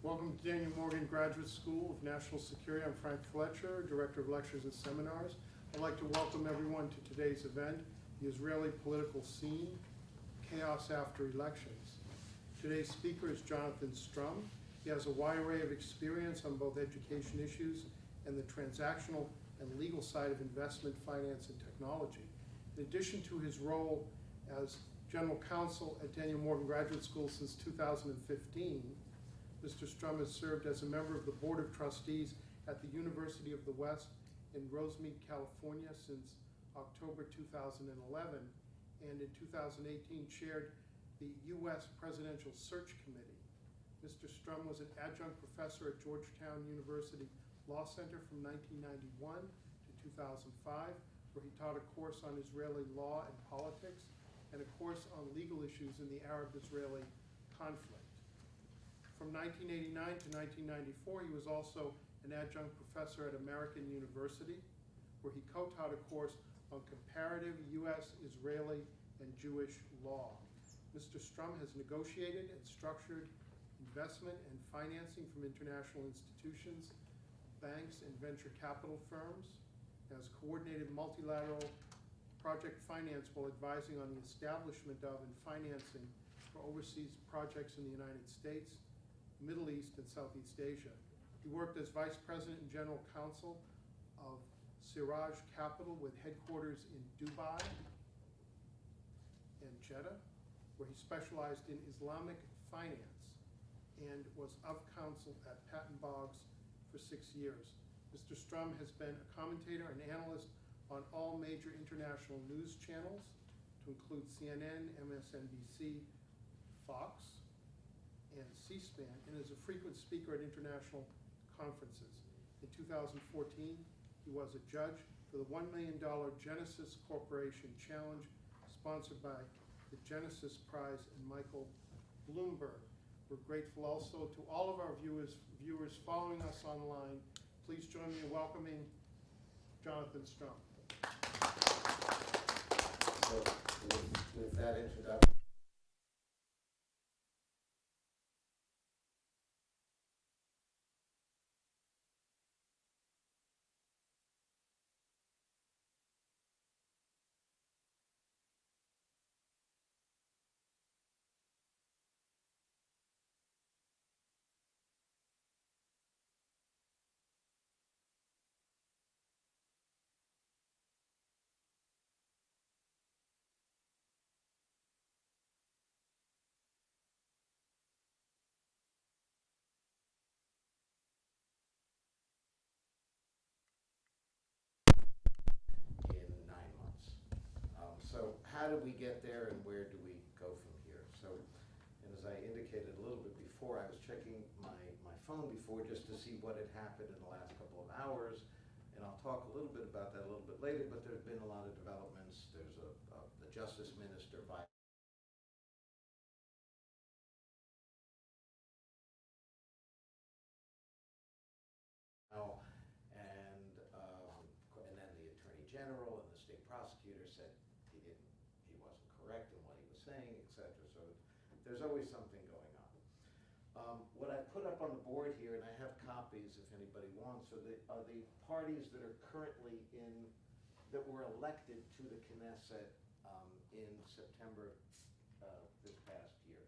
Welcome to Daniel Morgan Graduate School of National Security. I'm Frank Fletcher, Director of Lectures and Seminars. I'd like to welcome everyone to today's event, The Israeli Political Scene, Chaos After Elections. Today's speaker is Jonathan Strum. He has a wide array of experience on both education issues and the transactional and legal side of investment, finance, and technology. In addition to his role as General Counsel at Daniel Morgan Graduate School since 2015, Mr. Strum has served as a member of the Board of Trustees at the University of the West in Rosemead, California since October 2011, and in 2018 chaired the U.S. Presidential Search Committee. Mr. Strum was an adjunct professor at Georgetown University Law Center from 1991 to 2005, where he taught a course on Israeli law and politics and a course on legal issues in the Arab-Israeli conflict. From 1989 to 1994, he was also an adjunct professor at American University, where he co-taught a course on comparative U.S., Israeli, and Jewish law. Mr. Strum has negotiated and structured investment and financing from international institutions, banks, and venture capital firms, has coordinated multilateral project finance while advising on the establishment of and financing for overseas projects in the United States, Middle East, and Southeast Asia. He worked as Vice President and General Counsel of Siraj Capital with headquarters in Dubai and Jeddah, where he specialized in Islamic finance and was of counsel at Patton Boggs for 6 years. Mr. Strum has been a commentator and analyst on all major international news channels, to include CNN, MSNBC, Fox, and C-SPAN, and is a frequent speaker at international conferences. In 2014, he was a judge for the $1 million Genesis Corporation Challenge, sponsored by the Genesis Prize and Michael Bloomberg. We're grateful also to all of our viewers following us online. Please join me in welcoming Jonathan Strum. So with that introduction, in 9 months. So how do we get there and where do we go from here? So, and as I indicated a little bit before, I was checking my phone before just to see what had happened in the last couple of hours, and I'll talk a little bit about that a little bit later, but there's been a lot of developments. There's the Justice Minister, now, and then the Attorney General and the state prosecutor said he wasn't correct in what he was saying, etc. So there's always something going on. What I put up on the board here, and I have copies if anybody wants, are the parties that are currently that were elected to the Knesset in September this past year.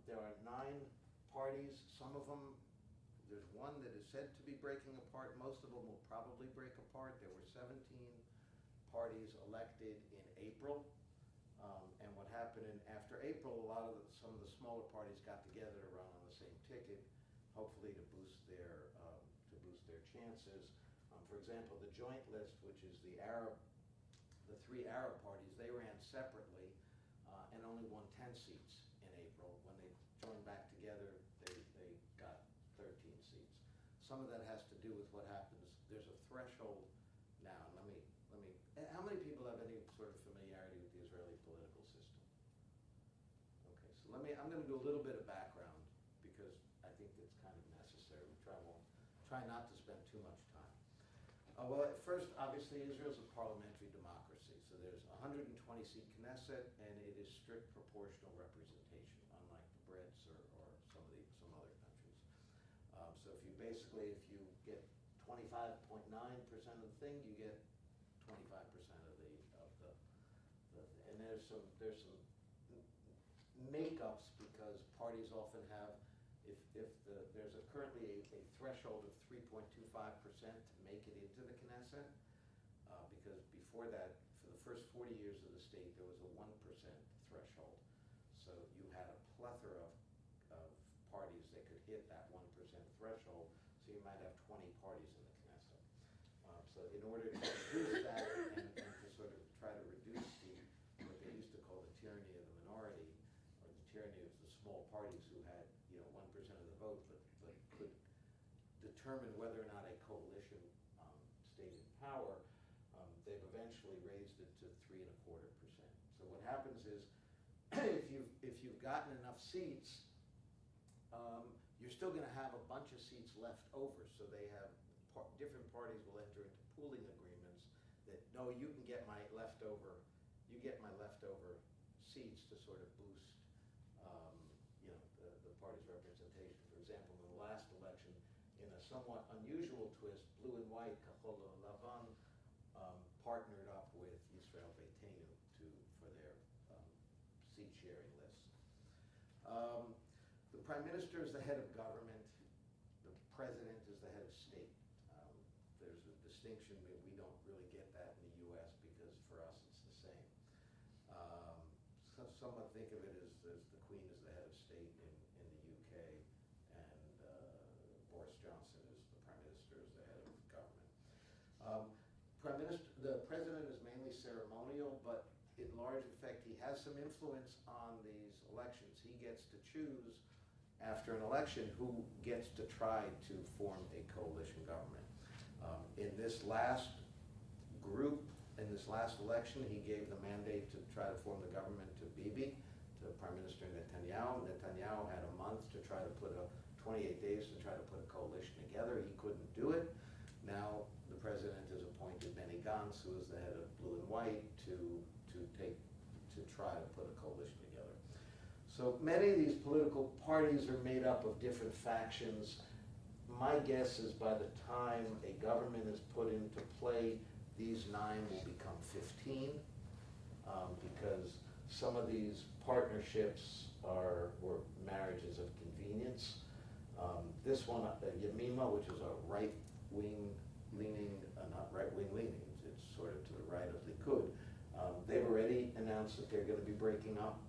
There are 9 parties. Some of them, there's one that is said to be breaking apart. Most of them will probably break apart. There were 17 parties elected in April. And what happened after April, some of the smaller parties got together to run on the same ticket, hopefully to boost their chances. For example, the Joint List, which is the 3 Arab parties, they ran separately and only won 10 seats in April. When they joined back together, they got 13 seats. Some of that has to do with what happens. There's a threshold now. How many people have any sort of familiarity with the Israeli political system? Okay, so I'm going to do a little bit of background because I think that's kind of necessary. Try not to spend too much time. Well, at first, obviously, Israel's a parliamentary democracy. So there's a 120-seat Knesset, and it is strict proportional representation, unlike the Brits or some other countries. basically, if you get 25.9% of the thing, you get 25% and there's some makeups, because parties often have, there's currently a threshold of 3.25% to make it into the Knesset, because before that, for the first 40 years of the state, there was a 1% threshold. So you had a plethora of parties that could hit that 1% threshold, so you might have 20 parties in the Knesset. So in order to reduce that and to sort of try to reduce what they used to call the tyranny of the minority, or the tyranny of the small parties who had 1% of the vote, but could determine whether or not a coalition stayed in power, they've eventually raised it to 3.25%. So what happens is, if you've gotten enough seats, you're still going to have a bunch of seats left over. So they have different parties will enter into pooling agreements that, no, you can get my leftover, seats to sort of boost, the party's representation. For example, in the last election, in a somewhat unusual twist, Blue and White, Kahol Lavan, partnered up with Yisrael Beitenu for their seat sharing list. The Prime Minister is the head of government. The President is the head of state. There's a distinction that we don't really get that in the U.S. because for us it's the same. Some think of it as the Queen is the head of state in the UK, and Boris Johnson is the Prime Minister, is the head of government. The President is mainly ceremonial, but in large effect he has some influence on these elections. He gets to choose after an election who gets to try to form a coalition government. In this last election, he gave the mandate to try to form the government to Bibi, to Prime Minister Netanyahu. Netanyahu had a month to try to 28 days to try to put a coalition together. He couldn't do it. Now the president has appointed Benny Gantz, who is the head of Blue and White, to try to put a coalition together. So many of these political parties are made up of different factions. My guess is by the time a government is put into play, these 9 will become 15, because some of these partnerships were marriages of convenience. This one, Yamima, which is a right-wing leaning, not right-wing leaning, it's sort of to the right of Likud. They've already announced that they're going to be breaking up,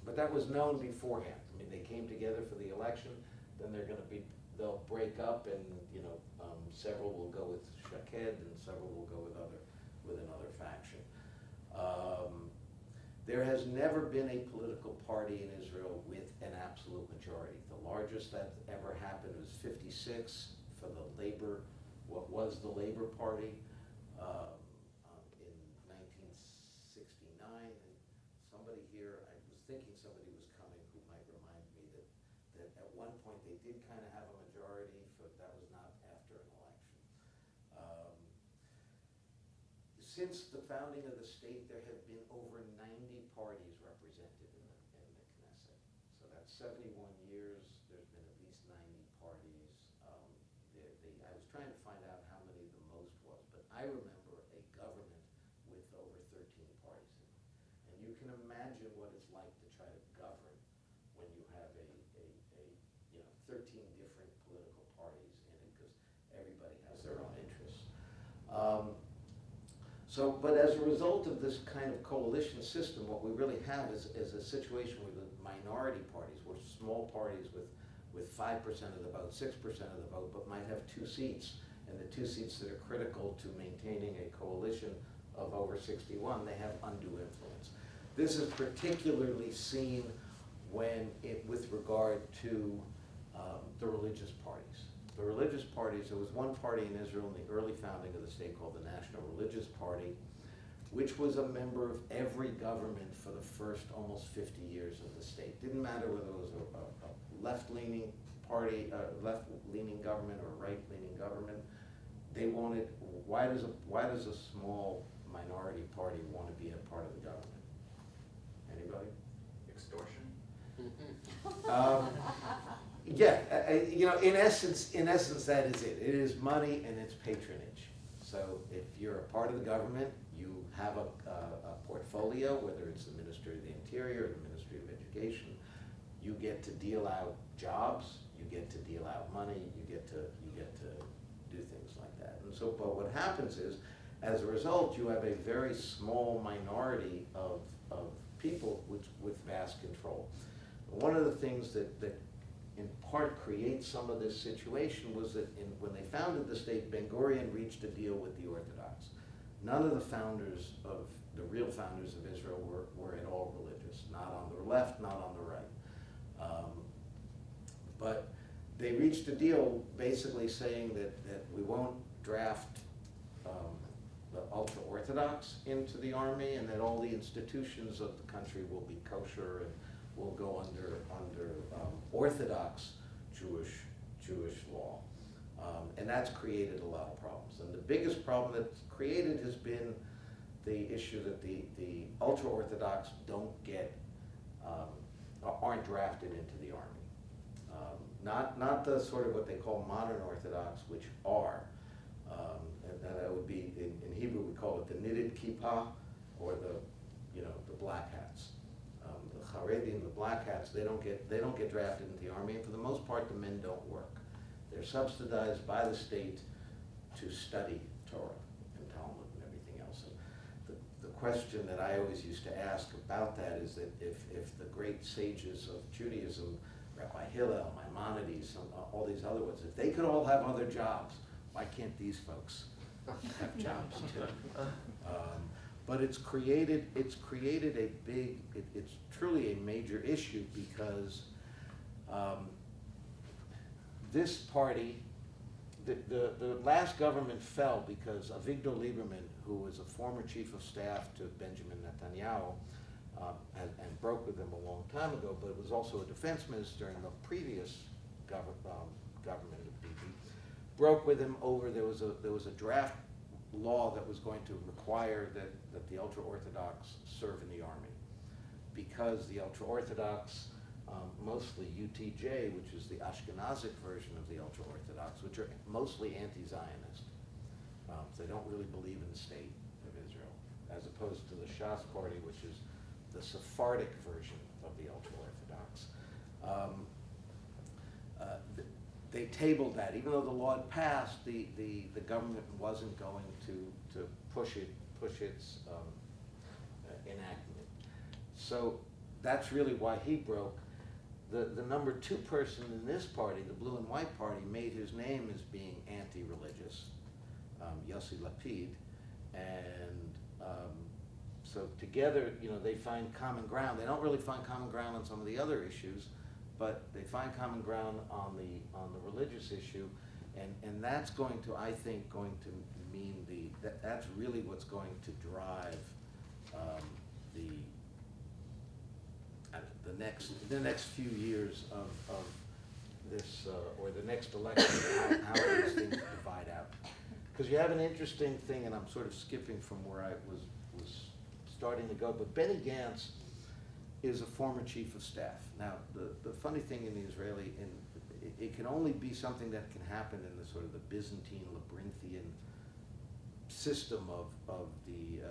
but that was known beforehand. I mean, they came together for the election, then they'll break up, and several will go with Shaked and several will go with another faction. There has never been a political party in Israel with an absolute majority. The largest that ever happened was 56 for the Labor, what was the Labor Party, in 1969. And somebody here, I was thinking somebody was coming who might remind me that at one point they did kind of have a majority, but that was not after an election. Since the founding of the state, there have been over 90 parties represented in the Knesset. So that's 71 years. There's been at least 90 parties. I was trying to find out how many the most was, but I remember a government with over 13 parties in it. And you can imagine what it's like to try to govern when you have 13 different political parties in it, because everybody has their own interests. But as a result of this kind of coalition system, what we really have is a situation where the minority parties, were small parties with 5% of the vote, 6% of the vote, but might have 2 seats, and the 2 seats that are critical to maintaining a coalition of over 61, they have undue influence. This is particularly seen with regard to the religious parties. The religious parties, there was one party in Israel in the early founding of the state called the National Religious Party, which was a member of every government for the first almost 50 years of the state. Didn't matter whether it was a left-leaning party, left-leaning government or right-leaning government. They wanted, why does a small minority party want to be a part of the government? Anybody? Extortion? Yeah, in essence, that is it. It is money and it's patronage. So if you're a part of the government, you have a portfolio, whether it's the Ministry of the Interior or the Ministry of Education, you get to deal out jobs, you get to deal out money, you get to do things like that. And so, but what happens is, as a result, you have a very small minority of people with vast control. One of the things that in part creates some of this situation was that when they founded the state, Ben-Gurion reached a deal with the Orthodox. None of the real founders of Israel were at all religious, not on the left, not on the right. But they reached a deal basically saying that we won't draft the ultra-Orthodox into the army, and that all the institutions of the country will be kosher and will go under Orthodox Jewish law. And that's created a lot of problems. And the biggest problem that's created has been the issue that the ultra-Orthodox aren't drafted into the army. Not the sort of what they call modern Orthodox, which are. And that would be, in Hebrew we call it the knitted kippah, or the black hats. The Haredim, the black hats, they don't get drafted into the army, and for the most part the men don't work. They're subsidized by the state to study Torah and Talmud and everything else. And the question that I always used to ask about that is that if the great sages of Judaism, Rabbi Hillel, Maimonides, all these other ones, if they could all have other jobs, why can't these folks have jobs too? But it's created a big, it's truly a major issue, because this party, the last government fell because Avigdor Lieberman, who was a former chief of staff to Benjamin Netanyahu, and broke with him a long time ago, but was also a defense minister in the previous government of Bibi, broke with him over, there was a draft law that was going to require that the ultra-Orthodox serve in the army, because the ultra-Orthodox, mostly UTJ, which is the Ashkenazic version of the ultra-Orthodox, which are mostly anti-Zionist. They don't really believe in the state of Israel, as opposed to the Shas party, which is the Sephardic version of the ultra-Orthodox. They tabled that. Even though the law had passed, the government wasn't going to push its enactment. So that's really why he broke. The number 2 person in this party, the Blue and White Party, made his name as being anti-religious, Yossi Lapid, and so together, they find common ground. They don't really find common ground on some of the other issues, but they find common ground on the religious issue, and that's going to, I think, mean that's really what's going to drive the next few years of this, or the next election, how these things divide out. Because you have an interesting thing, and I'm sort of skipping from where I was starting to go, but Benny Gantz is a former chief of staff. Now, the funny thing in the Israeli, it can only be something that can happen in the sort of the Byzantine, labyrinthian system of the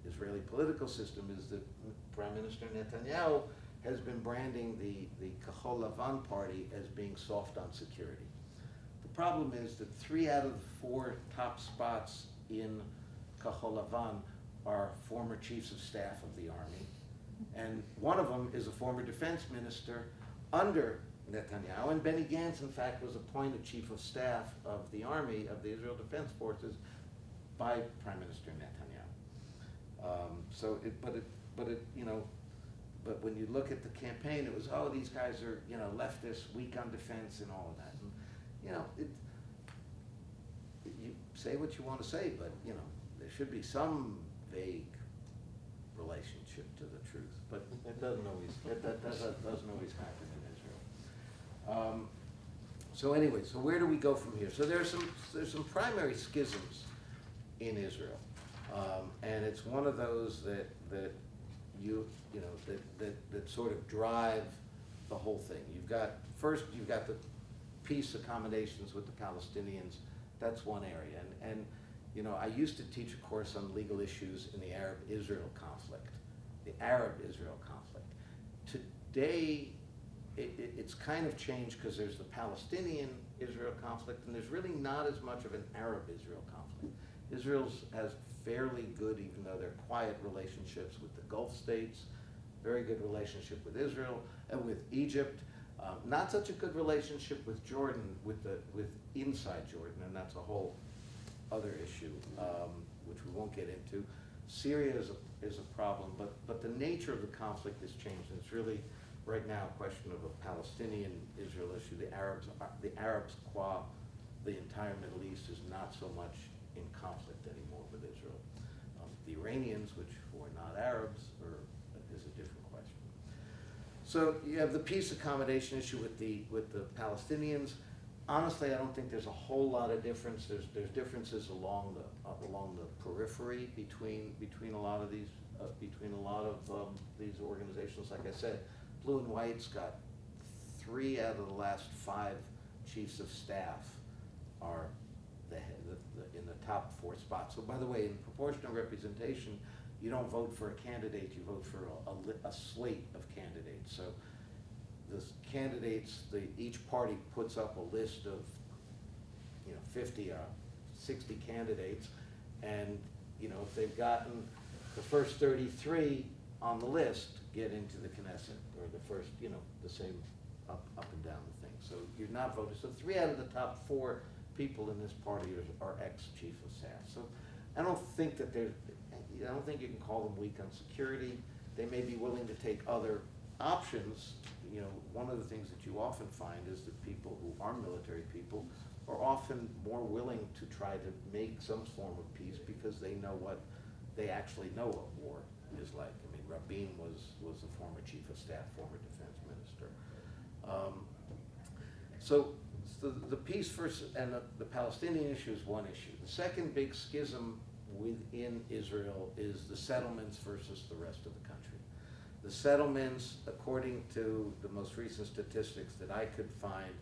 Israeli political system, is that Prime Minister Netanyahu has been branding the Kahol Lavan party as being soft on security. The problem is that 3 out of the 4 top spots in Kahol Lavan are former chiefs of staff of the army, and one of them is a former defense minister under Netanyahu, and Benny Gantz, in fact, was appointed chief of staff of the army, of the Israel Defense Forces, by Prime Minister Netanyahu. But when you look at the campaign, it was, oh, these guys are, leftists, weak on defense, and all of that. And, you say what you want to say, but there should be some vague relationship to the truth, but that doesn't always happen in Israel. So anyway, so where do we go from here? So there's some primary schisms in Israel, and it's one of those that sort of drive the whole thing. First, you've got the peace accommodations with the Palestinians. That's one area. And you know, I used to teach a course on legal issues in the Arab-Israel conflict, the Arab-Israel conflict. Today, it's kind of changed because there's the Palestinian-Israel conflict, and there's really not as much of an Arab-Israel conflict. Israel has fairly good, even though they're quiet, relationships with the Gulf states, very good relationship with Israel and with Egypt. Not such a good relationship with Jordan, with inside Jordan, and that's a whole other issue, which we won't get into. Syria is a problem, but the nature of the conflict has changed, and it's really right now a question of a Palestinian-Israel issue. The Arabs qua the entire Middle East is not so much in conflict anymore with Israel. The Iranians, which are not Arabs, is a different question. So you have the peace accommodation issue with the Palestinians. Honestly, I don't think there's a whole lot of difference. There's differences along the periphery between a lot of these these organizations. Like I said, Blue and White's got 3 out of the last 5 chiefs of staff are in the top 4 spots. So by the way, in proportional representation, you don't vote for a candidate, you vote for a slate of candidates. So the candidates, each party puts up a list of 50 or 60 candidates, and if they've gotten the first 33 on the list get into the Knesset, or the first, the same up and down the thing. So you're not voting. So 3 out of the top 4 people in this party are ex-chief of staff. So I don't think you can call them weak on security. They may be willing to take other options. One of the things that you often find is that people who are military people are often more willing to try to make some form of peace because they actually know what war is like. I mean, Rabin was a former chief of staff, former defense minister. So the peace and the Palestinian issue is one issue. The second big schism within Israel is the settlements versus the rest of the country. The settlements, according to the most recent statistics that I could find,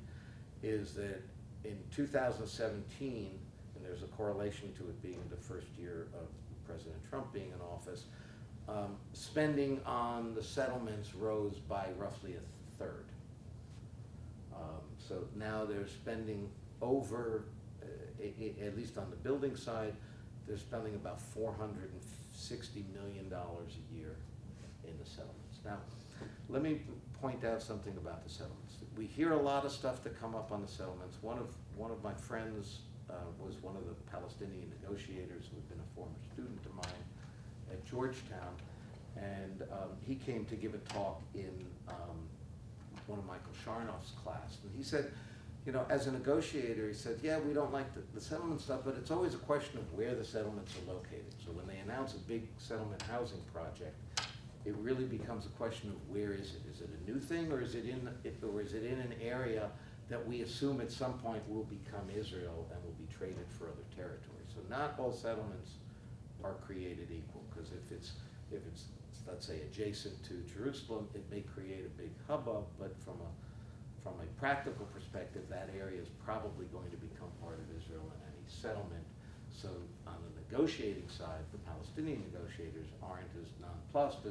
is that in 2017, and there's a correlation to it being the first year of President Trump being in office, spending on the settlements rose by roughly a third. So now they're spending over, at least on the building side, they're spending about $460 million a year in the settlements. Now, let me point out something about the settlements. We hear a lot of stuff that come up on the settlements. One of my friends was one of the Palestinian negotiators who had been a former student of mine at Georgetown, and he came to give a talk in one of Michael Sharnoff's class, and he said, as a negotiator, he said, yeah, we don't like the settlement stuff, but it's always a question of where the settlements are located. So when they announce a big settlement housing project, it really becomes a question of where is it? Is it a new thing, or is it in an area that we assume at some point will become Israel and will be traded for other territories? So not all settlements are created equal, because if it's let's say adjacent to Jerusalem, it may create a big hubbub, but from a practical perspective, that area is probably going to become part of Israel in any settlement. So on the negotiating side, the Palestinian negotiators aren't as nonplussed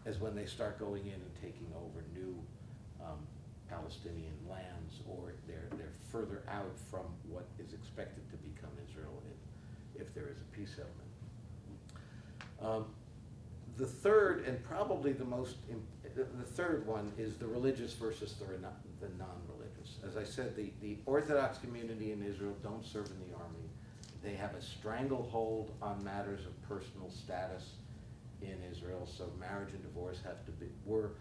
as when they start going in and taking over new Palestinian lands, or they're further out from what is expected to become Israel if there is a peace settlement. The third, and probably the third one, is the religious versus the non-religious. As I said, the Orthodox community in Israel don't serve in the army. They have a stranglehold on matters of personal status in Israel, so marriage and divorce were,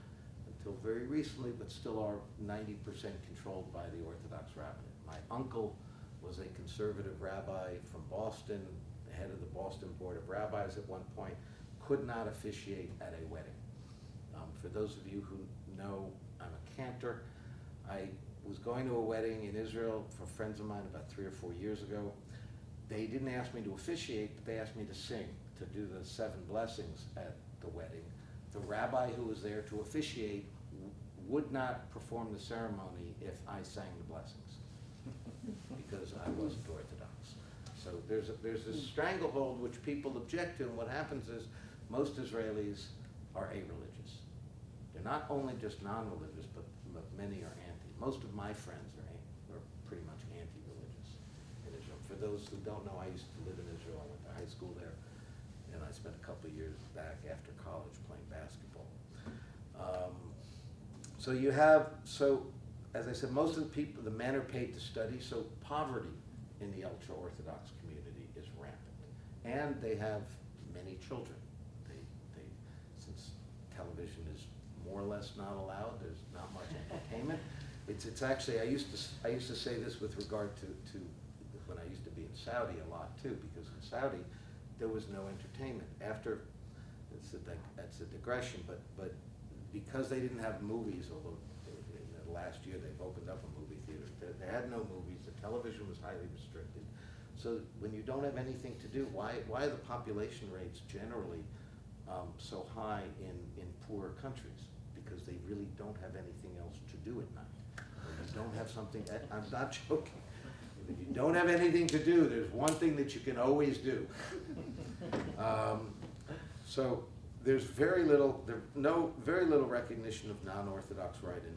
until very recently, but still are 90% controlled by the Orthodox rabbinate. My uncle was a conservative rabbi from Boston, the head of the Boston Board of Rabbis at one point, could not officiate at a wedding. For those of you who know, I'm a cantor. I was going to a wedding in Israel for friends of mine about 3 or 4 years ago. They didn't ask me to officiate, but they asked me to sing, to do the 7 blessings at the wedding. The rabbi who was there to officiate would not perform the ceremony if I sang the blessings, because I wasn't Orthodox. So there's this stranglehold which people object to, and what happens is most Israelis are a-religious. They're not only just non-religious, but many are anti. Most of my friends are pretty much anti-religious in Israel. For those who don't know, I used to live in Israel. I went to high school there, and I spent a couple of years back after college playing basketball. So you have, as I said, most of the people, the men are paid to study, so poverty in the ultra-Orthodox community is rampant. And they have many children. Since television is more or less not allowed, there's not much entertainment. It's actually, I used to say this with regard to when I used to be in Saudi a lot too, because in Saudi, there was no entertainment. After, that's a digression, but because they didn't have movies, although in the last year they've opened up a movie theater, they had no movies, the television was highly restricted. So when you don't have anything to do, why are the population rates generally so high in poorer countries? Because they really don't have anything else to do at night. When you don't have something, I'm not joking. If you don't have anything to do, there's one thing that you can always do. So there's very little recognition of non-Orthodox rite in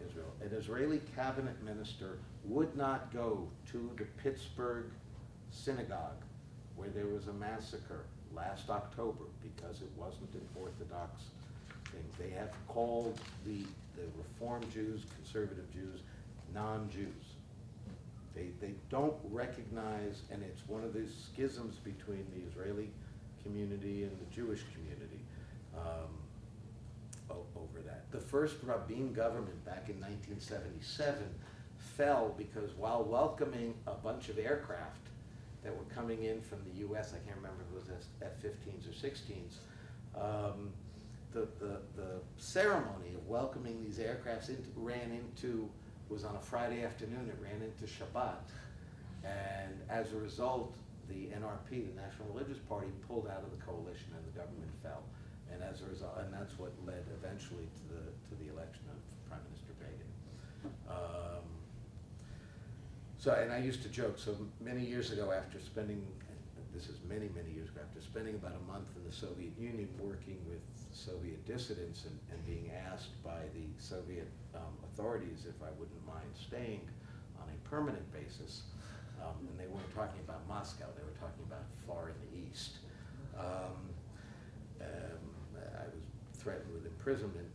Israel. An Israeli cabinet minister would not go to the Pittsburgh synagogue where there was a massacre last October because it wasn't an Orthodox thing. They have called the Reform Jews, conservative Jews, non-Jews. They don't recognize, and it's one of the schisms between the Israeli community and the Jewish community over that. The first Rabin government back in 1977 fell because while welcoming a bunch of aircraft that were coming in from the US, I can't remember if it was F-15s or 16s, the ceremony of welcoming these aircrafts was on a Friday afternoon. It ran into Shabbat, and as a result, the NRP, the National Religious Party, pulled out of the coalition, and the government fell. And as a result, and that's what led eventually to the election of Prime Minister Begin. And I used to joke. So many years ago, after spending, this is many years ago, after spending about a month in the Soviet Union working with Soviet dissidents and being asked by the Soviet authorities if I wouldn't mind staying on a permanent basis. And they weren't talking about Moscow, they were talking about far in the east. I was threatened with imprisonment.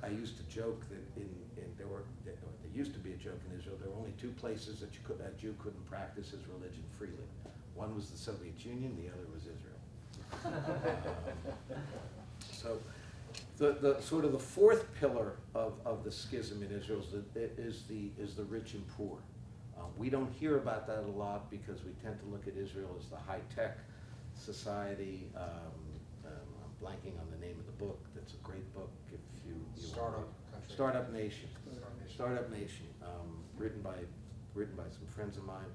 I used to joke that there used to be a joke in Israel, there were only two places that a Jew couldn't practice his religion freely. One was the Soviet Union, the other was Israel. So the sort of the fourth pillar of the schism in Israel is the rich and poor. We don't hear about that a lot because we tend to look at Israel as the high-tech society. I'm blanking on the name of the book. That's a great book. If you Startup Country. Startup Nation. Startup Nation, written by some friends of mine.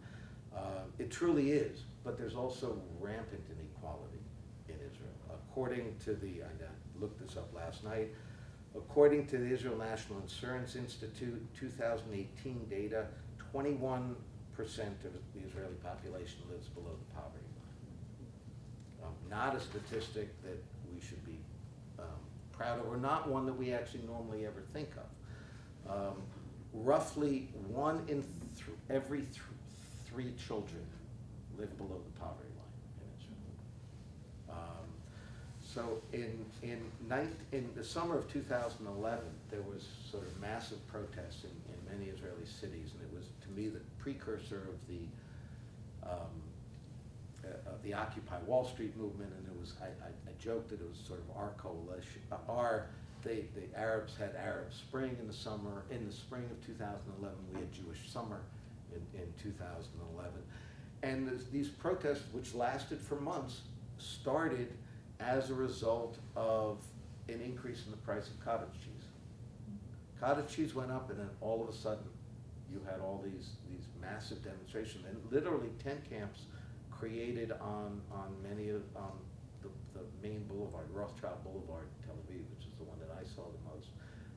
It truly is, but there's also rampant inequality in Israel. According to I looked this up last night. According to the Israel National Insurance Institute, 2018 data, 21% of the Israeli population lives below the poverty line. Not a statistic that we should be proud of, or not one that we actually normally ever think of. Roughly one in every three children live below the poverty line in Israel. So in the summer of 2011, there was sort of massive protests in many Israeli cities, and it was, to me, the precursor of the Occupy Wall Street movement. And it was, I joked that it was sort of our coalition. The Arabs had Arab Spring in the summer. In the spring of 2011, we had Jewish Summer in 2011. And these protests, which lasted for months, started as a result of an increase in the price of cottage cheese. Cottage cheese went up, and then all of a sudden, you had all these massive demonstrations, and literally tent camps created on the main boulevard, Rothschild Boulevard, Tel Aviv, which is the one that I saw the most.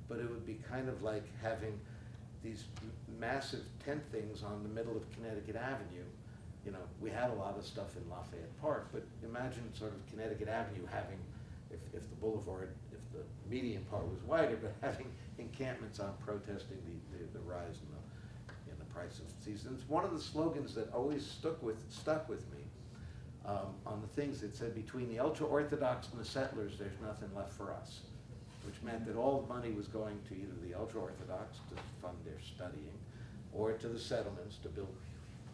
But it would be kind of like having these massive tent things on the middle of Connecticut Avenue. You know, we had a lot of stuff in Lafayette Park, but imagine sort of Connecticut Avenue having, if the boulevard, if the median part was wider, but having encampments on protesting the rise in the price of seasons. One of the slogans that always stuck with me on the things that said, between the ultra-Orthodox and the settlers, there's nothing left for us, which meant that all the money was going to either the ultra-Orthodox to fund their studying, or to the settlements to build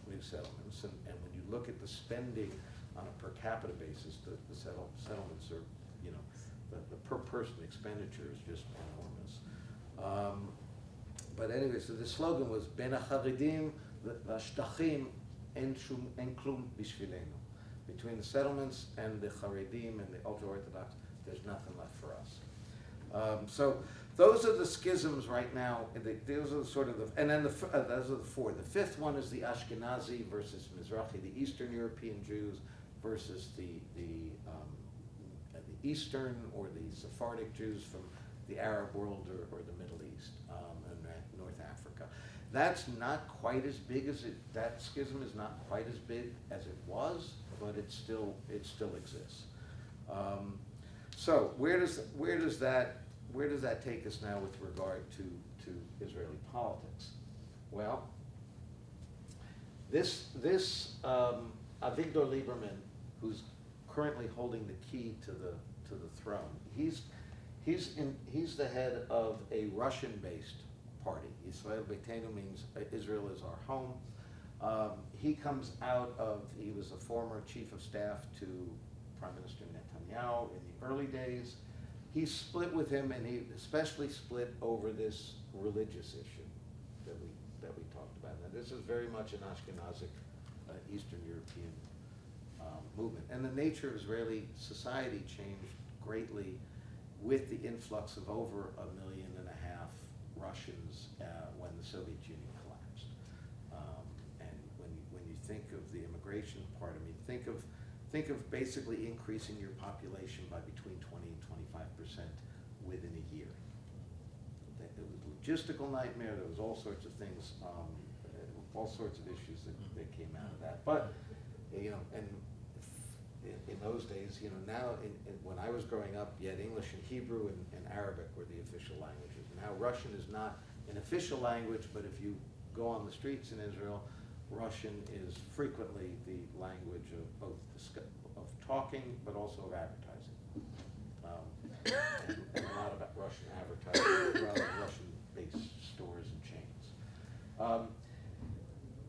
new settlements. And when you look at the spending on a per capita basis, the settlements are, you know, the per person expenditure is just enormous. But anyway, so the slogan was, Ben HaCharedim v'Shtachim en klum bishvilenu. Between the settlements and the Charedim and the ultra-Orthodox, there's nothing left for us. So those are the schisms right now. Those are sort of and then those are the four. The fifth one is the Ashkenazi versus Mizrahi, the Eastern European Jews versus the Eastern or the Sephardic Jews from the Arab world or the Middle East and North Africa. That's not quite as big as that schism is not quite as big as it was, but it still exists. So where does that take us now with regard to Israeli politics? Well, this Avigdor Lieberman, who's currently holding the key to the throne, he's the head of a Russian-based party. Yisrael Beitenu means Israel is our home. He was a former chief of staff to Prime Minister Netanyahu in the early days. He split with him, and he especially split over this religious issue that we talked about. Now, this is very much an Ashkenazic, Eastern European movement. And the nature of Israeli society changed greatly with the influx of over 1.5 million Russians when the Soviet Union collapsed. And when you think of the immigration part, I mean, think of basically increasing your population by between 20 and 25% within a year. It was a logistical nightmare. There was all sorts of things, all sorts of issues that came out of that. But you know, and in those days, you know, now when I was growing up, you had English and Hebrew and Arabic were the official languages. Now Russian is not an official language, but if you go on the streets in Israel, Russian is frequently the language of both of talking, but also of advertising. And a lot about Russian advertising, rather Russian-based stores and chains.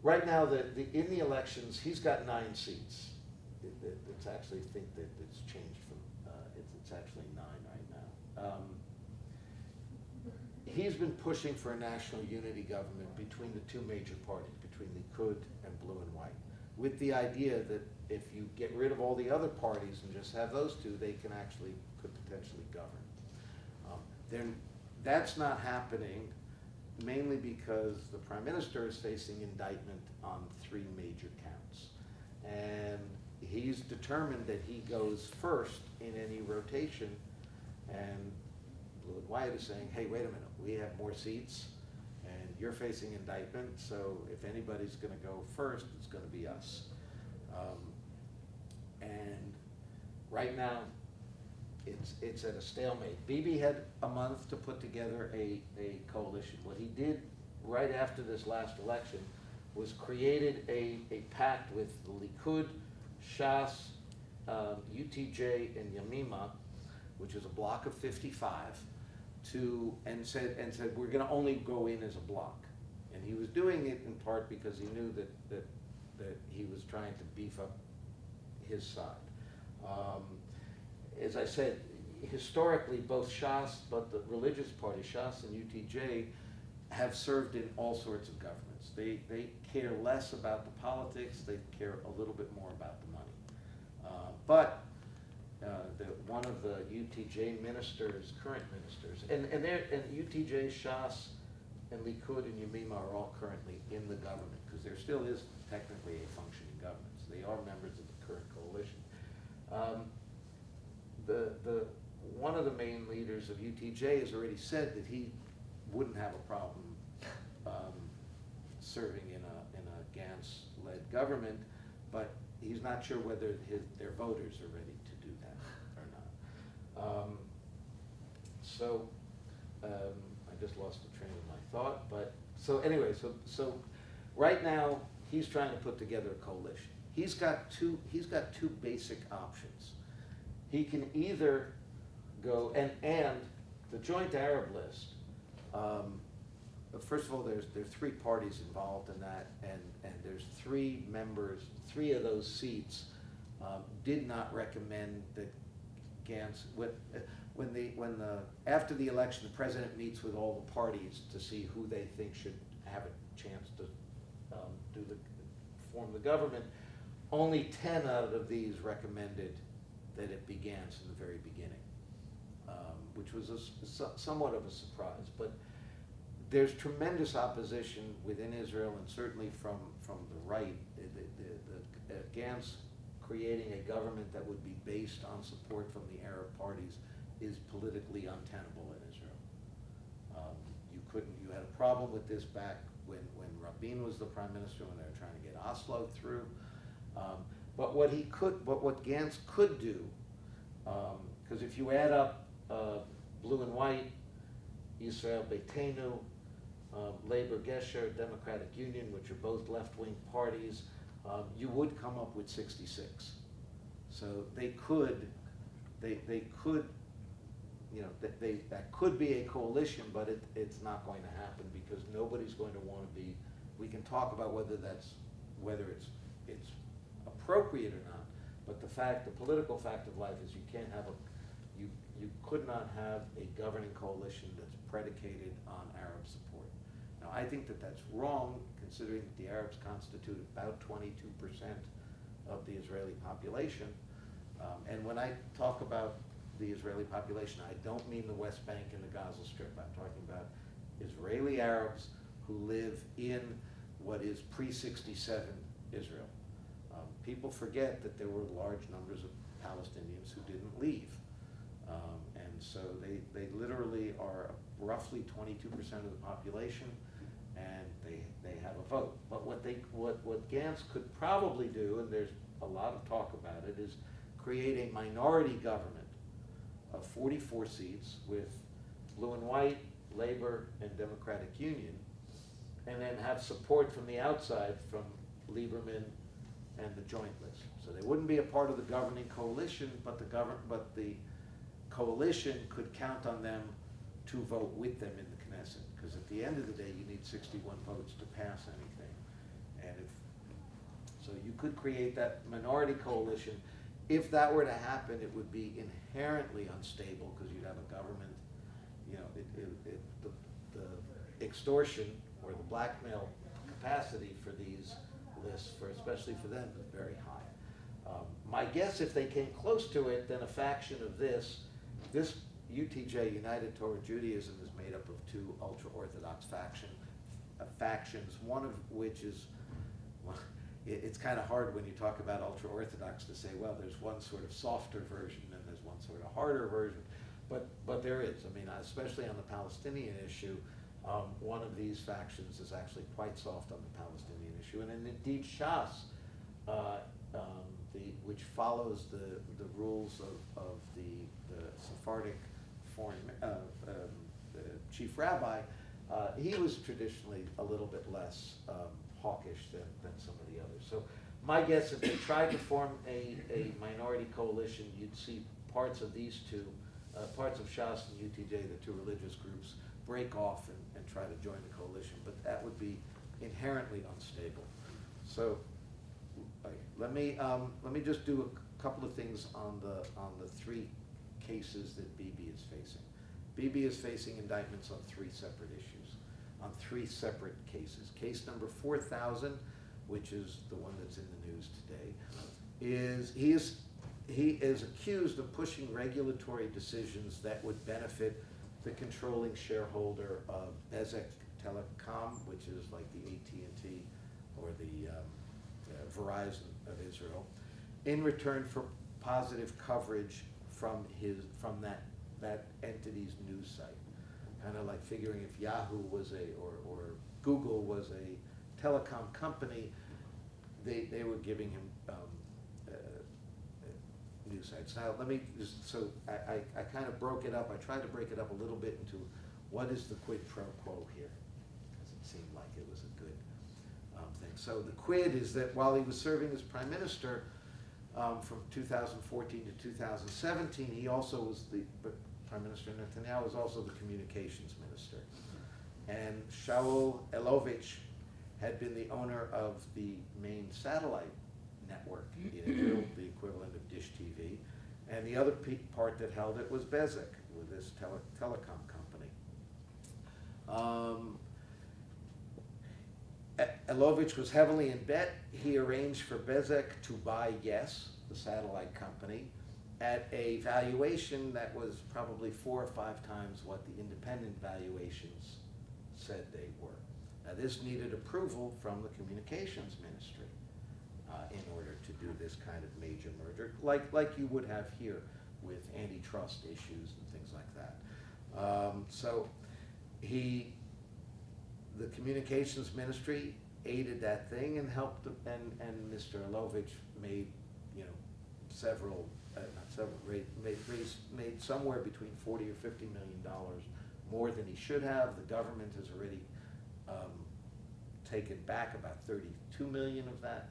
Right now, in the elections, he's got 9 seats. It's actually, I think that it's changed from, it's actually 9 right now. He's been pushing for a national unity government between the two major parties, between Likud and Blue and White, with the idea that if you get rid of all the other parties and just have those two, they could potentially govern. That's not happening, mainly because the Prime Minister is facing indictment on 3 major counts. And he's determined that he goes first in any rotation, and Blue and White is saying, hey, wait a minute, we have more seats, and you're facing indictment, so if anybody's going to go first, it's going to be us. And right now, it's at a stalemate. Bibi had a month to put together a coalition. What he did right after this last election was created a pact with the Likud, Shas, UTJ, and Yamima, which is a block of 55, and said we're going to only go in as a block. And he was doing it in part because he knew that he was trying to beef up his side. As I said, historically, both Shas, but the religious party, Shas and UTJ, have served in all sorts of governments. They care less about the politics, they care a little bit more about the money. But one of the UTJ ministers, current ministers, and UTJ, Shas, and Likud and Yamima are all currently in the government, because there still is technically a functioning government. So they are members of the current coalition. one of the main leaders of UTJ has already said that he wouldn't have a problem serving in a Gantz-led government, but he's not sure whether their voters are ready to do that or not. I just lost the train of my thought, but, so anyway, so right now, he's trying to put together a coalition. He's got two basic options. He can either go, and the Joint Arab List, first of all, there are 3 parties involved in that, and there's 3 members, 3 of those seats did not recommend that Gantz, after the election, the president meets with all the parties to see who they think should have a chance to form the government. Only 10 out of these recommended that it be Gantz in the very beginning, which was somewhat of a surprise. But there's tremendous opposition within Israel, and certainly from the right. Gantz creating a government that would be based on support from the Arab parties is politically untenable in Israel. You had a problem with this back when Rabin was the prime minister, when they were trying to get Oslo through. But what Gantz could do, because if you add up blue and white, Israel Beitenu, Labor Gesher, Democratic Union, which are both left-wing parties, you would come up with 66. So they could, that could be a coalition, but it's not going to happen because nobody's going to want to be. We can talk about whether it's appropriate or not, but the political fact of life is you could not have a governing coalition that's predicated on Arab support. Now, I think that that's wrong, considering that the Arabs constitute about 22% of the Israeli population. And when I talk about the Israeli population, I don't mean the West Bank and the Gaza Strip. I'm talking about Israeli Arabs who live in what is pre-67 Israel. People forget that there were large numbers of Palestinians who didn't leave. And so they literally are roughly 22% of the population, and they have a vote. But what Gantz could probably do, and there's a lot of talk about it, is create a minority government of 44 seats with blue and white, Labor, and Democratic Union, and then have support from the outside from Lieberman and the Joint List. So they wouldn't be a part of the governing coalition, but the coalition could count on them to vote with them in the Knesset, because at the end of the day, you need 61 votes to pass anything. And so you could create that minority coalition. If that were to happen, it would be inherently unstable, because you'd have a government, the extortion or the blackmail capacity for these lists, especially for them, is very high. My guess, if they came close to it, then a faction of this UTJ, United Torah Judaism, is made up of 2 ultra-Orthodox factions, one of which is, well, it's kind of hard when you talk about ultra-Orthodox to say, well, there's one sort of softer version and there's one sort of harder version, but there is. I mean, especially on the Palestinian issue, one of these factions is actually quite soft on the Palestinian issue, and indeed Shas, which follows the rules of the Sephardic the chief rabbi, he was traditionally a little bit less hawkish than some of the others. So my guess, if they tried to form a minority coalition, you'd see parts of these 2, parts of Shas and UTJ, the 2 religious groups, break off and try to join the coalition, but that would be inherently unstable. So let me just do a couple of things on the 3 cases that Bibi is facing. Bibi is facing indictments on 3 separate issues, on 3 separate cases. Case number 4000, which is the one that's in the news today, is he is accused of pushing regulatory decisions that would benefit the controlling shareholder of Bezeq Telecom, which is like the AT&T or the Verizon of Israel, in return for positive coverage from that that entity's news site. Kind of like figuring if Yahoo was or Google was a telecom company, they were giving him news sites. Now, let me just, so I kind of broke it up, I tried to break it up a little bit into what is the quid pro quo here? Because it seemed like it was a good thing. So the quid is that while he was serving as prime minister from 2014 to 2017, he also was Prime Minister Netanyahu was also the communications minister. And Shaul Elovitch had been the owner of the main satellite network in Israel, the equivalent of Dish TV, and the other part that held it was Bezeq, with this telecom company. Elovitch was heavily in debt. He arranged for Bezeq to buy Yes, the satellite company, at a valuation that was probably 4 or 5 times what the independent valuations said they were. Now, this needed approval from the communications ministry in order to do this kind of major merger, like you would have here with antitrust issues and things like that. So the communications ministry aided that thing and helped, and Mr. Elovitch made, made somewhere between $40 or $50 million more than he should have. The government has already taken back about 32 million of that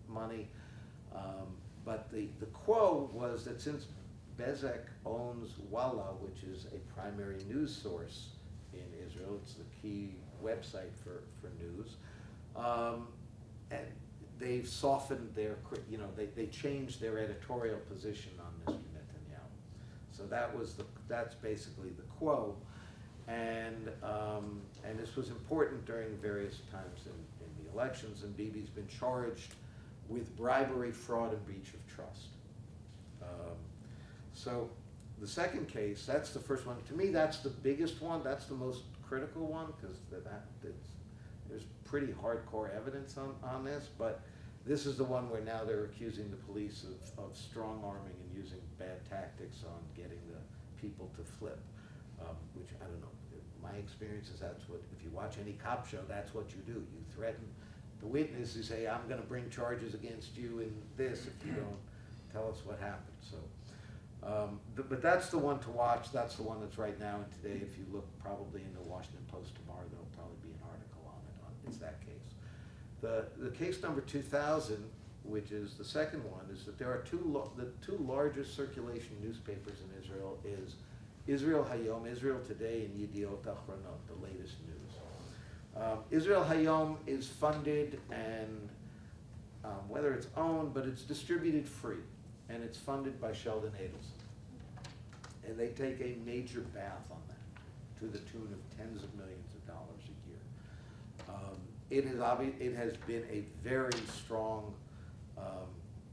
money. But the quo was that since Bezeq owns Walla, which is a primary news source in Israel, it's the key website for news, and they've softened their, they changed their editorial position on Mr. Netanyahu. So that's basically the quo, and this was important during various times in the elections, and Bibi's been charged with bribery, fraud, and breach of trust. So the second case, that's the first one. To me, that's the biggest one. That's the most critical one, because there's pretty hardcore evidence on this, but this is the one where now they're accusing the police of strong-arming and using bad tactics on getting the people to flip, which, I don't know, my experience is that's what, if you watch any cop show, that's what you do. You threaten the witness, you say, I'm gonna bring charges against you in this if you don't tell us what happened. So, but that's the one to watch. That's the one that's right now, and today, if you look probably in the Washington Post tomorrow, there'll probably be an article on it. It's that case. The case number 2000, which is the second one, is that there are the two largest circulation newspapers in Israel is Israel Hayom, Israel Today, and Yediot Ahronot, the latest news. Israel Hayom is funded and whether it's owned, but it's distributed free, and it's funded by Sheldon Adelson. And they take a major bath on that, to the tune of tens of millions of dollars a year. It has been a very strong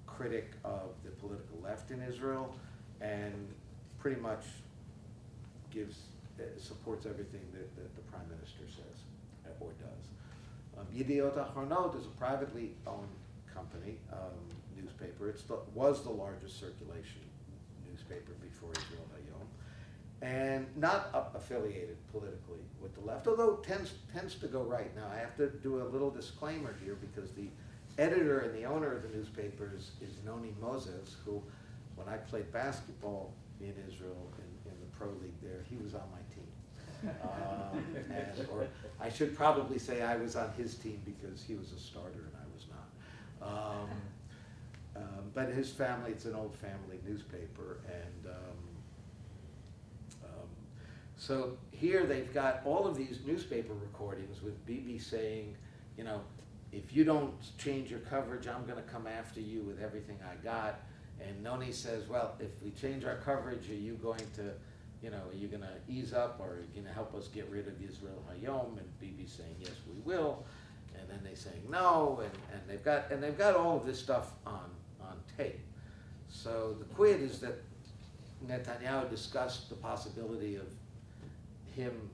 critic of the political left in Israel, and pretty much supports everything that the prime minister says or does. Yediot Ahronot is a privately owned company, newspaper. It was the largest circulation newspaper before Israel Hayom, and not affiliated politically with the left, although tends to go right. Now, I have to do a little disclaimer here, because the editor and the owner of the newspapers is Noni Moses, who, when I played basketball in Israel in the pro league there, he was on my team. Or I should probably say I was on his team because he was a starter and I was not. But his family, it's an old family newspaper, and so here they've got all of these newspaper recordings with Bibi saying, if you don't change your coverage, I'm going to come after you with everything I got. And Noni says, well, if we change our coverage, are you going to, are you going to ease up, or are you going to help us get rid of Israel Hayom? And Bibi saying, yes, we will. And then they saying no, and they've got all of this stuff on tape. So the quid is that Netanyahu discussed the possibility of him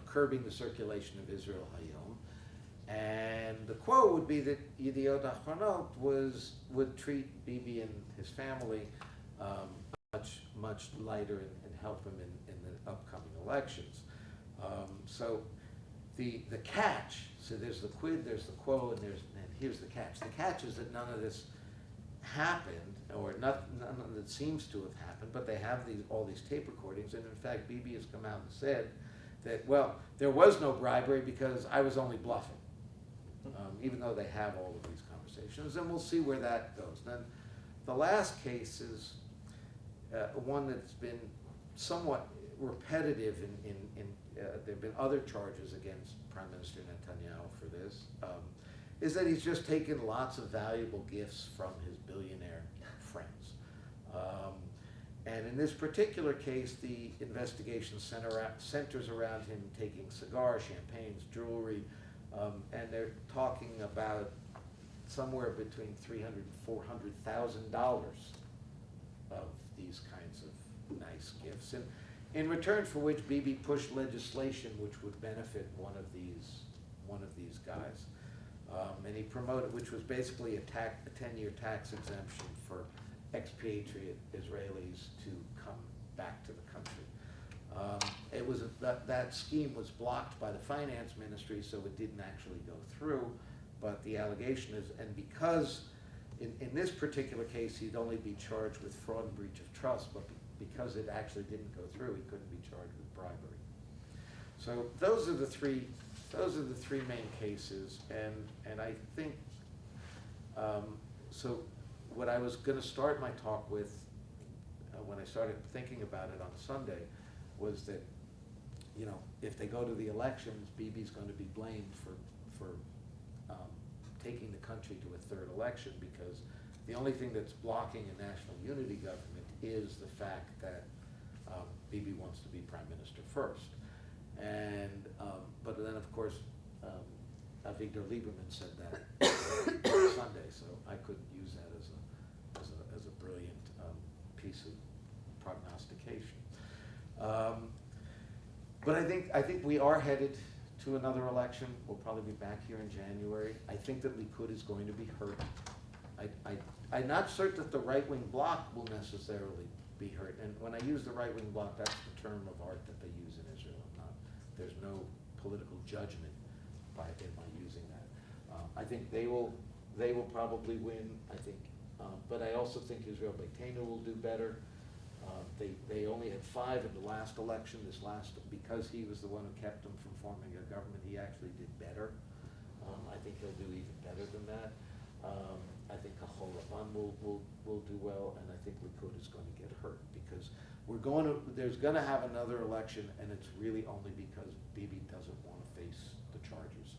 curbing the circulation of Israel Hayom, and the quo would be that Yediot Ahronot would treat Bibi and his family much lighter and help him in the upcoming elections. So the catch, so there's the quid, there's the quo, and here's the catch. The catch is that none of this happened, or none of it seems to have happened, but they have all these tape recordings, and in fact, Bibi has come out and said that, well, there was no bribery because I was only bluffing, even though they have all of these conversations, and we'll see where that goes. Then the last case is one that's been somewhat repetitive there have been other charges against Prime Minister Netanyahu for this, is that he's just taken lots of valuable gifts from his billionaire friends. And in this particular case, the investigation centers around him taking cigars, champagnes, jewelry, and they're talking about somewhere between $300,000 and $400,000 of these kinds of nice gifts. And in return for which Bibi pushed legislation which would benefit one of these guys. And he promoted, which was basically a 10-year tax exemption for expatriate Israelis to come back to the country. That scheme was blocked by the finance ministry, so it didn't actually go through, but the allegation is, and because in this particular case, he'd only be charged with fraud and breach of trust, but because it actually didn't go through, he couldn't be charged with bribery. So those are the three main cases, and I think, so what I was gonna start my talk with, when I started thinking about it on Sunday, was that, you know, if they go to the elections, Bibi's gonna be blamed for taking the country to a third election, because the only thing that's blocking a national unity government is the fact that Bibi wants to be prime minister first. And, but then of course, Avigdor Lieberman said that on Sunday, so I couldn't use that as a brilliant piece of prognostication. But I think we are headed to another election. We'll probably be back here in January. I think that Likud is going to be hurt. I'm not certain that the right-wing bloc will necessarily be hurt. And when I use the right-wing bloc, that's the term of art that they use in Israel. There's no political judgment by using that. I think they will probably win. I think, but I also think Israel Beitenu will do better. They only had 5 in the last election. Because he was the one who kept them from forming a government, he actually did better. I think he'll do even better than that. I think Kahol Lavan will do well, and I think Likud is going to get hurt, because there's going to have another election, and it's really only because Bibi doesn't want to face the charges.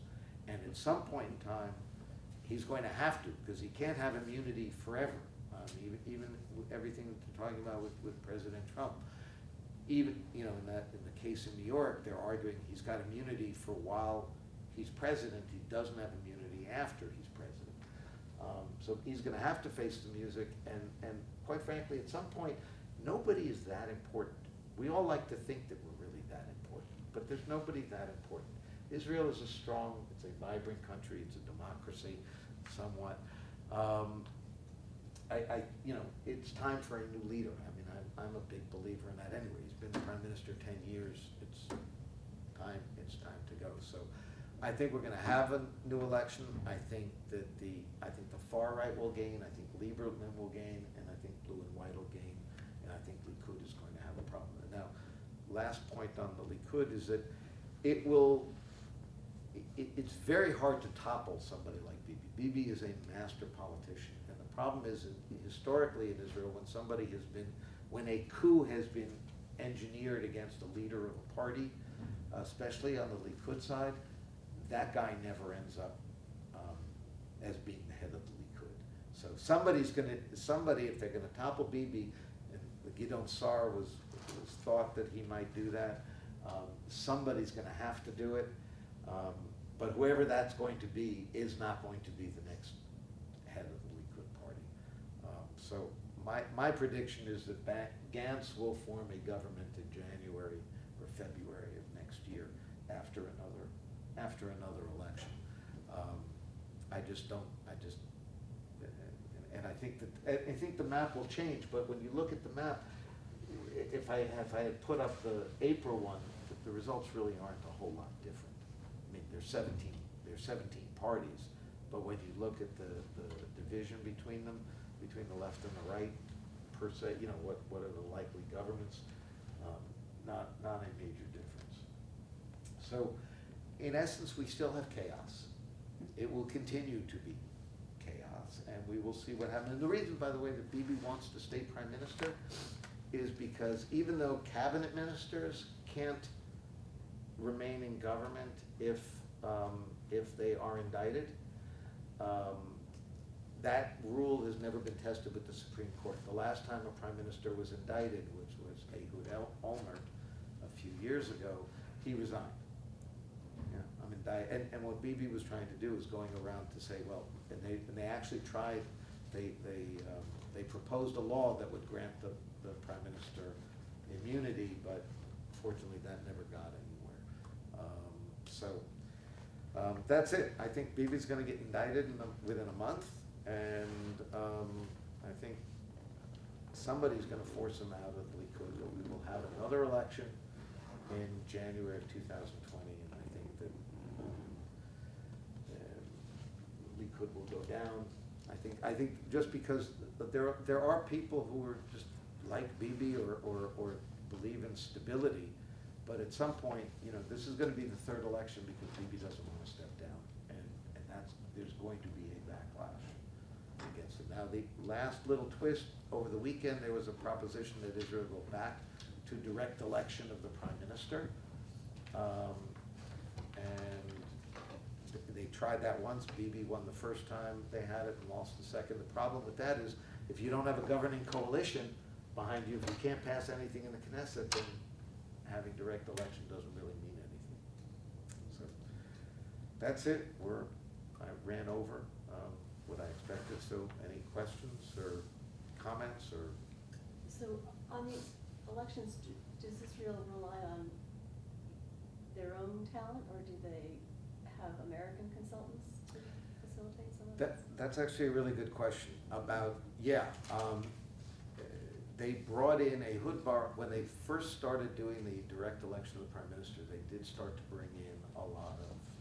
And at some point in time, he's going to have to, because he can't have immunity forever. Even everything that they're talking about with President Trump, even, you know, in the case in New York, they're arguing he's got immunity for while he's president. He doesn't have immunity after he's president. So he's going to have to face the music, and quite frankly, at some point, nobody is that important. We all like to think that we're really that important, but there's nobody that important. Israel is it's a vibrant country, it's a democracy, somewhat. You know, it's time for a new leader. I mean, I'm a big believer in that anyway. He's been prime minister 10 years. It's time to go. So I think we're going to have a new election. I think that the far right will gain. I think Lieberman will gain, and I think blue and white will gain, and I think Likud is going to have a problem. Now, last point on the Likud is that it's very hard to topple somebody like Bibi. Bibi is a master politician, and the problem is historically in Israel, when a coup has been engineered against a leader of a party, especially on the Likud side, that guy never ends up as being the head of the Likud. So somebody, if they're gonna topple Bibi, and Gideon Sa'ar was thought that he might do that, somebody's gonna have to do it. But whoever that's going to be is not going to be the next head of the Likud party. So my prediction is that Gantz will form a government in January or February of next year after another election. And I think the map will change, but when you look at the map, if I had put up the April one, the results really aren't a whole lot different. I mean, there's 17 parties, but when you look at the division between them, between the left and the right, per se, you know, what are the likely governments? Not a major difference. So, in essence, we still have chaos. It will continue to be chaos, and we will see what happens. And the reason, by the way, that Bibi wants to stay prime minister is because even though cabinet ministers can't remain in government if they are indicted, that rule has never been tested with the Supreme Court. The last time a prime minister was indicted, which was Ehud Olmert a few years ago, he resigned. Yeah, I'm indicted, and what Bibi was trying to do was going around to say, well, and they actually tried, they proposed a law that would grant the prime minister immunity, but fortunately that never got anywhere. That's it. I think Bibi's going to get indicted within a month, and I think somebody's going to force him out of the Likud. We will have another election in January of 2020, and I think that Likud will go down. I think just because there are people who are just like Bibi or believe in stability, but at some point, you know, this is going to be the third election because Bibi doesn't want to step down, and there's going to be a backlash against it. Now, the last little twist over the weekend, there was a proposition that Israel go back to direct election of the prime minister, and they tried that once. Bibi won the first time they had it and lost the second. The problem with that is if you don't have a governing coalition behind you, if you can't pass anything in the Knesset, then having direct election doesn't really mean anything. So that's it. I ran over what I expected. So any questions or comments or? So on these elections, does Israel rely on their own talent, or do they have American consultants to facilitate some of this? That's actually a really good question about, yeah. They brought in Ehud Barak, when they first started doing the direct election of the prime minister, they did start to bring in a lot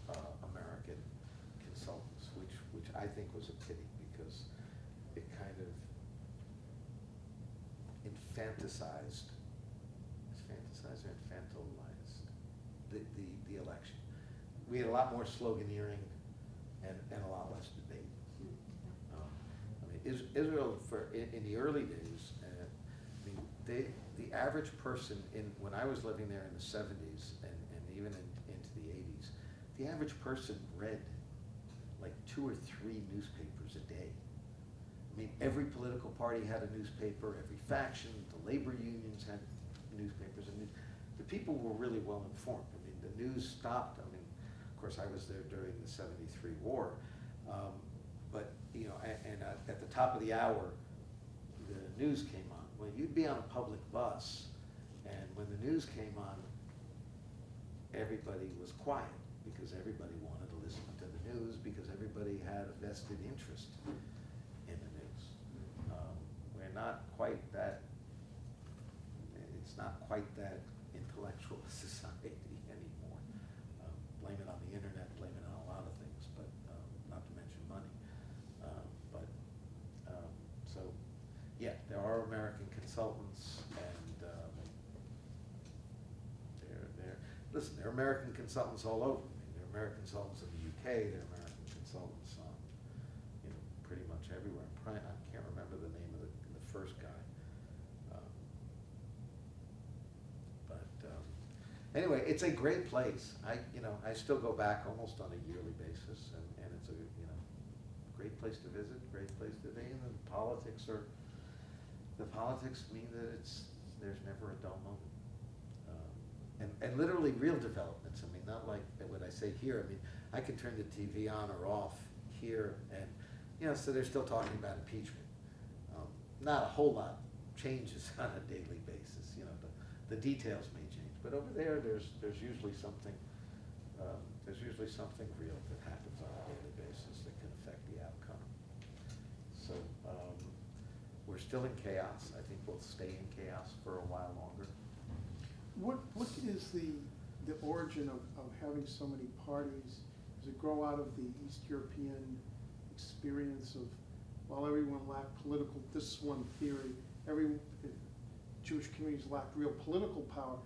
of American consultants, which I think was a pity because it kind of infantilized the election. We had a lot more sloganeering and a lot less debate. I mean, Israel, in the early days, the average person when I was living there in the 70s and even into the 80s, the average person read like 2 or 3 newspapers a day. I mean, every political party had a newspaper, every faction, the labor unions had newspapers, and the people were really well informed. I mean, the news stopped. I mean, of course, I was there during the '73 war, but you know, and at the top of the hour, the news came on. Well, you'd be on a public bus, and when the news came on, everybody was quiet because everybody wanted to listen to the news because everybody had a vested interest in the news. We're not quite that, it's not quite that intellectual society anymore. Blame it on the internet, blame it on a lot of things, but not to mention money. So, yeah, there are American consultants, and listen, there are American consultants all over. I mean, there are American consultants in the UK, there are American consultants on, you know, pretty much everywhere. I can't remember the name of the first guy. Anyway, it's a great place. I still go back almost on a yearly basis, and it's a, you know, great place to visit, great place to be, and the politics mean that there's never a dull moment. And literally real developments. I mean, not like what I say here. I mean, I can turn the TV on or off here, and you know, so they're still talking about impeachment. Not a whole lot changes on a daily basis. You know, the details may change, but over there, there's usually something. There's usually something real that happens on a daily basis that can affect the outcome. So we're still in chaos. I think we'll stay in chaos for a while longer. What is the origin of having so many parties? Does it grow out of the East European experience of, while everyone lacked political, this is one theory, Jewish communities lacked real political power,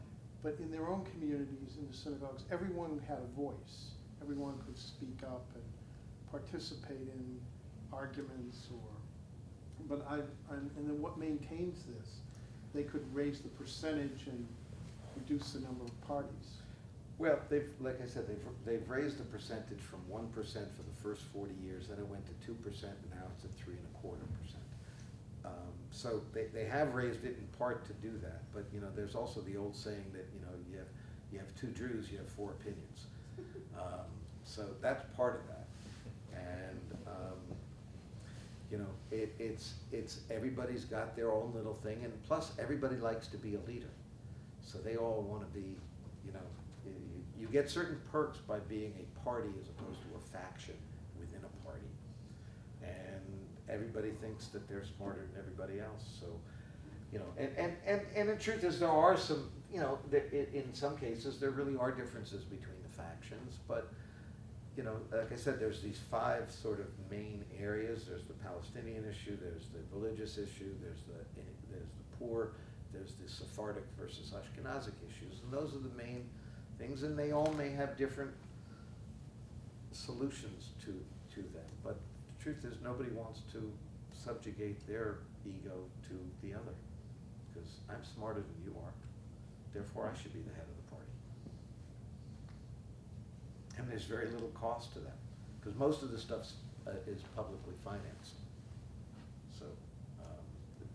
but in their own communities, in the synagogues, everyone had a voice. Everyone could speak up and participate in arguments and then what maintains this? They could raise the percentage and reduce the number of parties. Well, like I said, they've raised the percentage from 1% for the first 40 years, then it went to 2%, and now it's at 3.25%. So they have raised it in part to do that, but there's also the old saying that you have 2 Jews, you have 4 opinions. So that's part of that, and it's everybody's got their own little thing, and plus everybody likes to be a leader, so they all want to be, you get certain perks by being a party as opposed to a faction within a party, and everybody thinks that they're smarter than everybody else. So, and the truth is there are some, in some cases there really are differences between the factions, but like I said, there's these 5 sort of main areas. There's the Palestinian issue, there's the religious issue, there's the poor, there's the Sephardic versus Ashkenazic issues, and those are the main things, and they all may have different solutions to them. But the truth is, nobody wants to subjugate their ego to the other, because I'm smarter than you are, therefore I should be the head of the party. And there's very little cost to that, because most of the stuff is publicly financed. So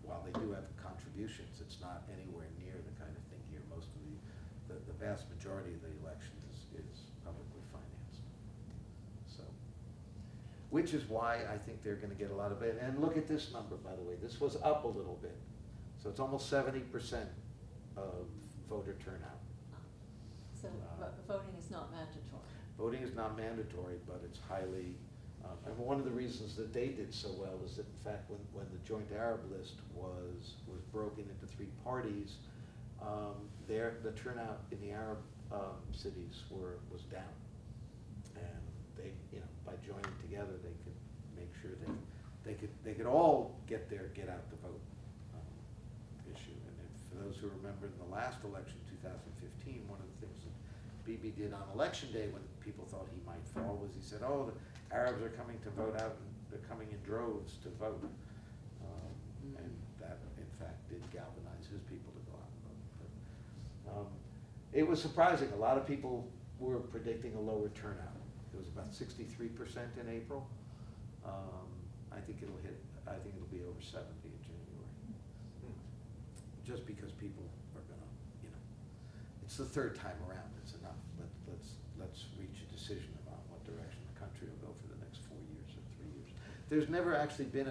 while they do have contributions, it's not anywhere near the kind of thing here. Most of the vast majority of the election is publicly financed. So, which is why I think they're going to get a lot of it. And look at this number, by the way. This was up a little bit, so it's almost 70% of voter turnout. So voting is not mandatory. Voting is not mandatory, but it's highly, and one of the reasons that they did so well is that, in fact, when the Joint Arab List was broken into 3 parties, the turnout in the Arab cities was down, and they, by joining together, they could make sure they could all get out the vote issue. And for those who remember, in the last election, 2015, one of the things that Bibi did on election day when people thought he might fall was he said, "Oh, the Arabs are coming to vote out, and they're coming in droves to vote," and that, in fact, did galvanize his people to go out and vote. But, it was surprising. A lot of people were predicting a lower turnout. It was about 63% in April. I think it'll be over 70 in January, just because people are gonna, it's the 3rd time around. It's enough. Let's reach a decision about what direction the country will go for the next 4 years or 3 years. There's never actually been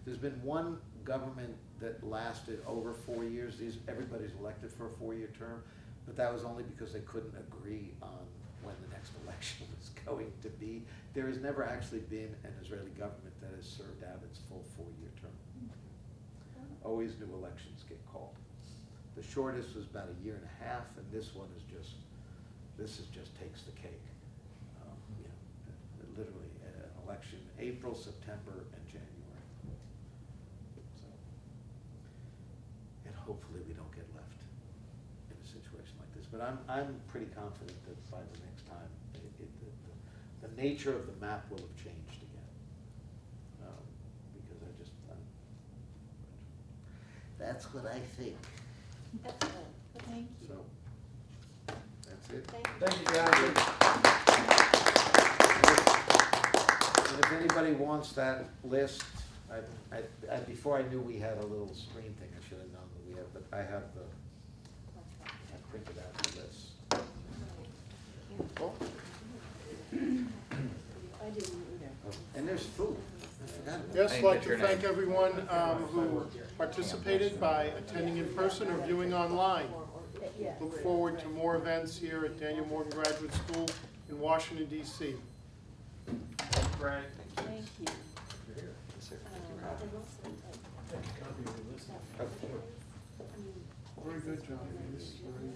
there's been one government that lasted over 4 years. Everybody's elected for a 4-year term, but that was only because they couldn't agree on when the next election was going to be. There has never actually been an Israeli government that has served out its full 4-year term. Always new elections get called. The shortest was about 1.5 years, and this just takes the cake. Literally an election, April, September, and January. So, and hopefully we don't get left in a situation like this. But I'm pretty confident that by the next time, the nature of the map will have changed again. Because that's what I think. Excellent, thank you. So, that's it. Thank you. And if anybody wants that list, before I knew we had a little screen thing, I should have known that we have, but I printed out the list. I didn't either. And there's food. Yes, I'd like to thank everyone who participated by attending in person or viewing online. Yes. Look forward to more events here at Daniel Morgan Graduate School in Washington, D.C. Thank you. sir. And also, Take a copy of your list. that Sure. I mean, Very good, John. this is This is very,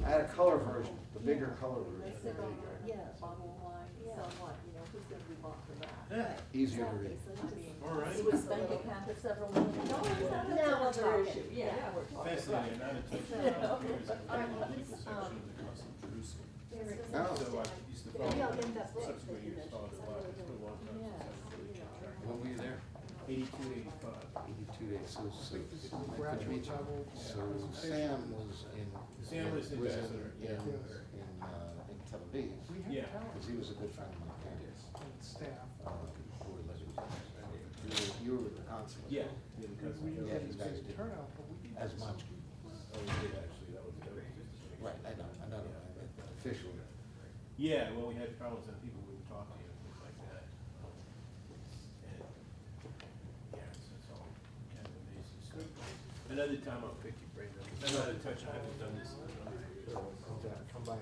I had a color version, the bigger color They version. sit on Yeah. the bottle of wine, Yeah. somewhat, you know, who's gonna be bought for that? Yeah. Easier to Exactly, read. so I just- mean, All right. you would spend a cap of several million dollars, that's Now we're another talking. issue, yeah, now we're talking. Fascinating, not a touch of Yeah. prosecutors and Alright, the well, legal this, section of the Constitution of Jerusalem. Oh. So I used to Yeah, follow. I'll get that book That's that where you you started mentioned. a lot, it's been a long time Yes, since I've really you know, checked track. When were you there? 82, 85. 82 days, so, I think this is the good to graduate meet you. level. So presentation. Sam was in. Sam was ambassador, yeah. In Tel Aviv, We have Yeah. talent because he was a good friend of my parents. and staff. Who were living there. You were the consulate. Yeah, yeah, because. We didn't Yeah, get these as guys big a did. turnout, but we did. As much. Oh, we did actually, that was just. Right, I know, officially. Yeah, well, we had problems and people wouldn't talk to you and things like that. And, yeah, it's all kind of amazing stuff. Another time I'll pick your brain, another touch, I haven't done this in a number of years. Come by